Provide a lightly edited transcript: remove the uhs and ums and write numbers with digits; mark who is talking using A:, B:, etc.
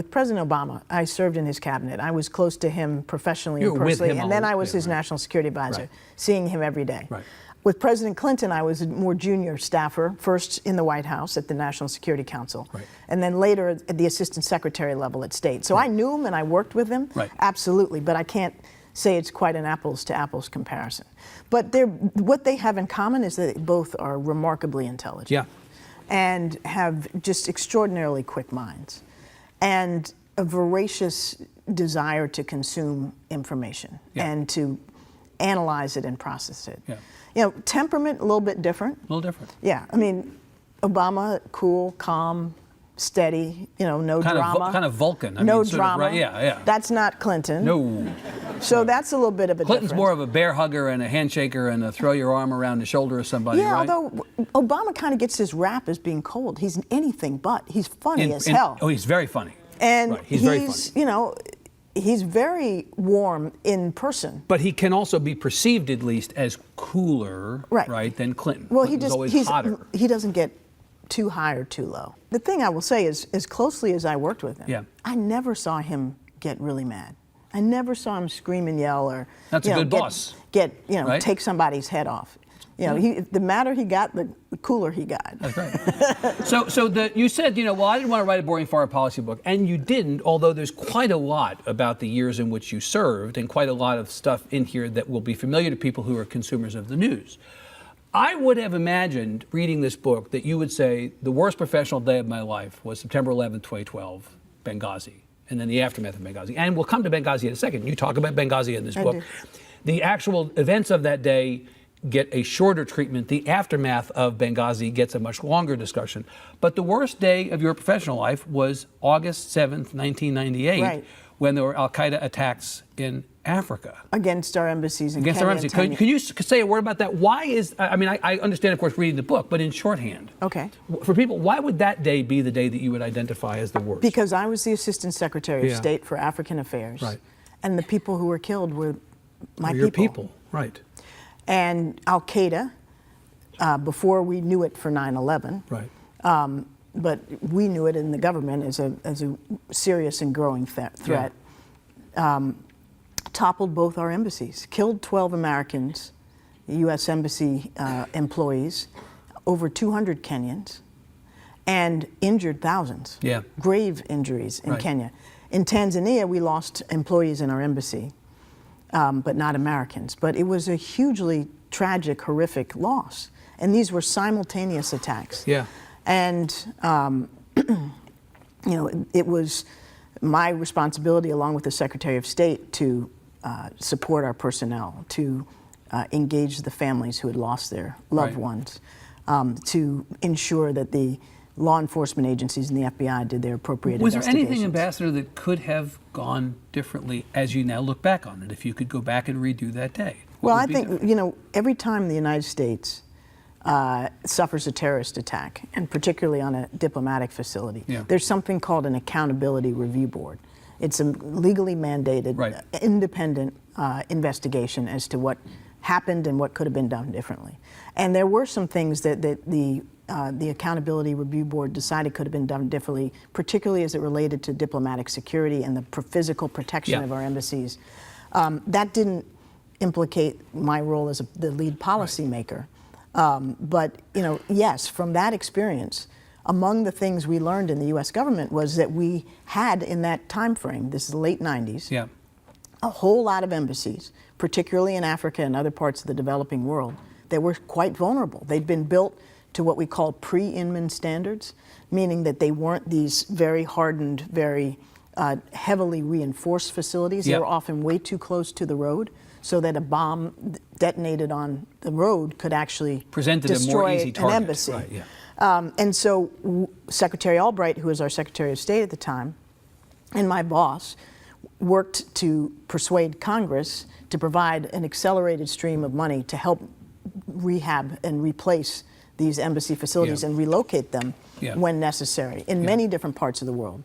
A: with President Obama, I served in his cabinet. I was close to him professionally
B: You
A: and
B: were with
A: personally,
B: him
A: and then
B: all-
A: I was
B: yeah,
A: his
B: right.
A: national security advisor,
B: Right.
A: seeing him every day.
B: Right.
A: With President Clinton, I was a more junior staffer, first in the White House at the National Security Council,
B: Right.
A: and then later at the assistant secretary level at State. So I knew him and I worked with him,
B: Right.
A: absolutely, but I can't say it's quite an apples to apples comparison. But what they have in common is that both are remarkably intelligent.
B: Yeah.
A: And have just extraordinarily quick minds and a voracious desire to consume information
B: Yeah.
A: and to analyze it and process it.
B: Yeah.
A: You know, temperament, a little bit different.
B: A little different.
A: Yeah, I mean, Obama, cool, calm, steady, you know, no drama.
B: Kind of Vulcan. I
A: no
B: mean, sort of,
A: drama.
B: right, yeah, yeah.
A: That's not Clinton.
B: No.
A: So that's a little bit of a
B: Clinton's
A: difference.
B: more of a bear hugger and a handshaker and a throw your arm around the shoulder of somebody,
A: Yeah,
B: right?
A: although Obama kind of gets his rap as being cold. He's anything but. He's funny as hell.
B: Oh, he's very funny.
A: And
B: right. He's very funny.
A: you know, he's very warm in person.
B: But he can also be perceived, at least, as cooler,
A: Right.
B: than Clinton.
A: Well,
B: Clinton's always hotter.
A: he doesn't get too high or too low. The thing I will say is, as closely as I worked with him,
B: Yeah.
A: I never saw him get really mad. I never saw him scream and yell or
B: That's
A: you
B: a
A: know,
B: good
A: get,
B: boss.
A: Get
B: Right?
A: take somebody's head off. You know, the madder he got, the cooler he got.
B: That's right. So you said, you know, well, I didn't want to write a boring foreign policy book, and you didn't, although there's quite a lot about the years in which you served and quite a lot of stuff in here that will be familiar to people who are consumers of the news. I would have imagined, reading this book, that you would say the worst professional day of my life was September 11th, 2012, Benghazi, and then the aftermath of Benghazi. And we'll come to Benghazi in a second. You talk about Benghazi in this book.
A: do.
B: The actual events of that day get a shorter treatment. The aftermath of Benghazi gets a much longer discussion. But the worst day of your professional life was August 7th, 1998,
A: Right.
B: when there were al-Qaeda attacks in Africa.
A: Against our embassies in
B: Against
A: Kenya
B: our
A: and
B: embassy.
A: Tanzania.
B: Could you say a word about that? Why is, I mean, I understand, of course, reading the book, but in shorthand.
A: Okay.
B: For people, why would that day be the day that you would identify as the worst?
A: Because I was the Assistant Secretary of
B: Yeah.
A: State for African Affairs.
B: Right.
A: And the people who were killed were my
B: Your people. Right.
A: And Al-Qaeda, before we knew it for 9/11,
B: Right.
A: but we knew it in the government as a serious and growing threat, toppled both our embassies, killed 12 Americans, U.S. Embassy employees, over 200 Kenyans, and injured thousands.
B: Yeah.
A: Grave injuries in
B: Right.
A: Kenya. In Tanzania, we lost employees in our embassy, but not Americans. But it was a hugely tragic, horrific loss. And these were simultaneous attacks.
B: Yeah.
A: And, you know, it was my responsibility, along with the Secretary of State, to support our personnel, to engage the families who had lost their loved
B: Right.
A: ones, to ensure that the law enforcement agencies and the FBI did their appropriate
B: Was there
A: investigations.
B: anything, Ambassador, that could have gone differently as you now look back on it, if you could go back and redo that day? What
A: Well,
B: would
A: I
B: be
A: think,
B: different?
A: you know, every time the United States suffers a terrorist attack, and particularly on a diplomatic facility,
B: Yeah.
A: there's something called an accountability review board. It's a legally mandated,
B: Right.
A: independent investigation as to what happened and what could have been done differently. And there were some things that the Accountability Review Board decided could have been done differently, particularly as it related to diplomatic security and the physical protection
B: Yeah.
A: of our embassies. That didn't implicate my role as the lead policymaker. But, you know, yes, from that experience, among the things we learned in the U.S. government was that we had in that time frame, this is the late 90s,
B: Yeah.
A: a whole lot of embassies, particularly in Africa and other parts of the developing world, that were quite vulnerable. They'd been built to what we call pre-Inman standards, meaning that they weren't these very hardened, very heavily reinforced facilities. They
B: Yep.
A: were often way too close to the road, so that a bomb detonated on the road could actually
B: Presented a more
A: destroy
B: easy
A: an
B: target.
A: embassy.
B: Right, yeah.
A: And so Secretary Albright, who was our Secretary of State at the time, and my boss worked to persuade Congress to provide an accelerated stream of money to help rehab and replace these embassy facilities
B: Yeah.
A: and relocate them
B: Yeah.
A: when necessary in many different parts of the world.